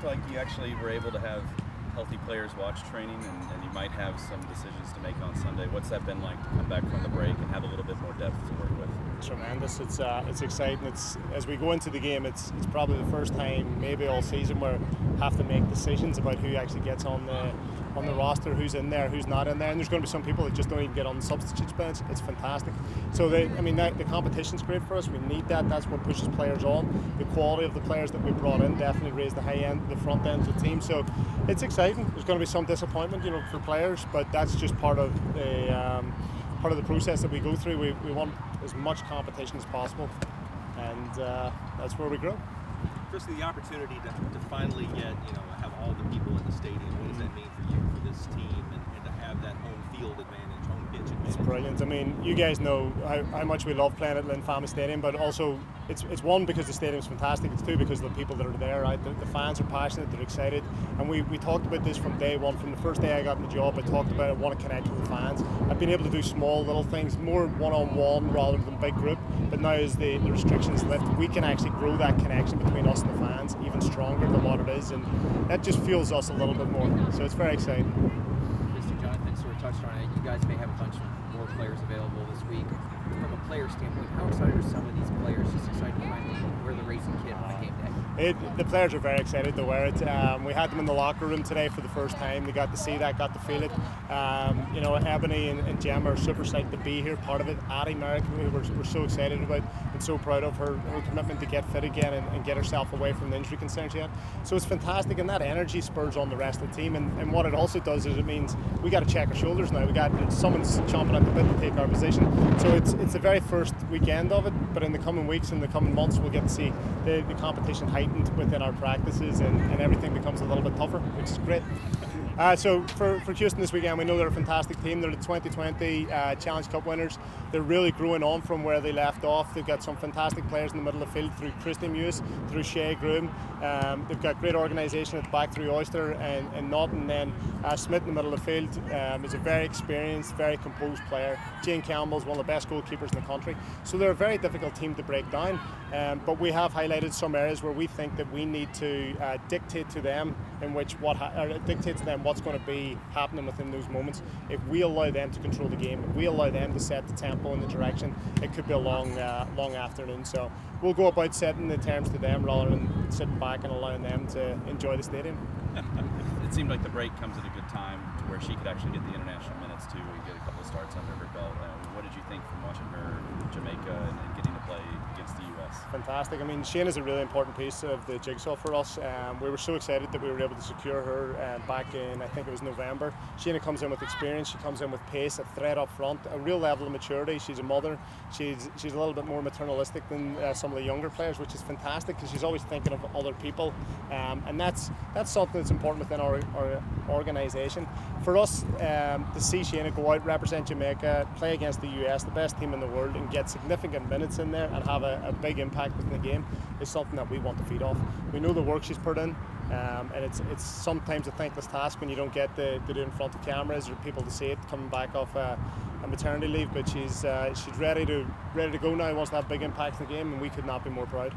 like you actually were able to have healthy players watch training, and you might have some decisions to make on Sunday. What's that been like to come back from the break and have a little bit more depth to work with? Tremendous. It's exciting. As we go into the game, it's probably the first time maybe all season where we have to make decisions about who actually gets on the roster, who's in there, who's not in there, and there's going to be some people that just don't even get on the substitutes bench. It's fantastic. So the competition's great for us. We need that. That's what pushes players on. The quality of the players that we brought in definitely raised the high end, the front end of the team. So it's exciting. There's going to be some disappointment, for players, but that's just part of the process that we go through. We want as much competition as possible, and that's where we grow. Christy, the opportunity to finally get, have all the people in the stadium, what does that mean for you, for this team, and to have that home field advantage, home pitch advantage? It's brilliant. I mean, you guys know how much we love playing at Lynn Family Stadium, but also it's one, because the stadium's fantastic. It's two, because of the people that are there, right? The fans are passionate, they're excited, and we talked about this from day one. From the first day I got in the job, I talked about I want to connect with the fans. I've been able to do small little things, more one-on-one rather than big group, but now as the restrictions lift, we can actually grow that connection between us and the fans even stronger than what it is, and that just fuels us a little bit more, so it's very exciting. Mr. Jonathan sort of touched on it. You guys may have a bunch more players available this week. From a player standpoint, how excited are some of these players? Just excited to finally wear the racing kit on the game day? The players are very excited to wear it. We had them in the locker room today for the first time. They got to see that, got to feel it. Ebony and Gemma are super excited to be here, part of it. Addie Merrick, who we're so excited about and so proud of her commitment to get fit again and get herself away from the injury concerns she had. So it's fantastic, and that energy spurs on the rest of the team. And what it also does is it means we got to check our shoulders now. We got someone's chomping at the bit to take our position. So it's the very first weekend of it, but in the coming weeks and the coming months, we'll get to see the competition heightened within our practices, and everything becomes a little bit tougher, which is great. So for Houston this weekend, we know they're a fantastic team. They're the 2020 Challenge Cup winners. They're really growing on from where they left off. They've got some fantastic players in the middle of the field through Christy Mewis, through Shea Groom. They've got great organisation at the back through Oyster and Naughton. Then Smith in the middle of the field is a very experienced, very composed player. Jane Campbell is one of the best goalkeepers in the country. So they're a very difficult team to break down. But we have highlighted some areas where we think that we need to dictate to them what's going to be happening within those moments. If we allow them to control the game, if we allow them to set the tempo and the direction, it could be a long afternoon. So we'll go about setting the terms to them rather than sitting back and allowing them to enjoy the stadium. It seemed like the break comes at a good time to where she could actually get the international minutes too, and get a couple of starts under her belt. What did you think from watching her in Jamaica and getting to play against the U.S.? Fantastic. I mean, Shane is a really important piece of the jigsaw for us. We were so excited that we were able to secure her back in, I think it was November. Shane comes in with experience, she comes in with pace, a threat up front, a real level of maturity. She's a mother. She's a little bit more maternalistic than some of the younger players, which is fantastic because she's always thinking of other people, and that's something that's important within our organisation. For us to see Shane go out, represent Jamaica, play against the US, the best team in the world, and get significant minutes in there and have a big impact within the game is something that we want to feed off. We know the work she's put in, and it's sometimes a thankless task when you don't get to do it in front of cameras or people to see it coming back off a maternity leave, but she's ready to go now, wants to have big impact in the game, and we could not be more proud.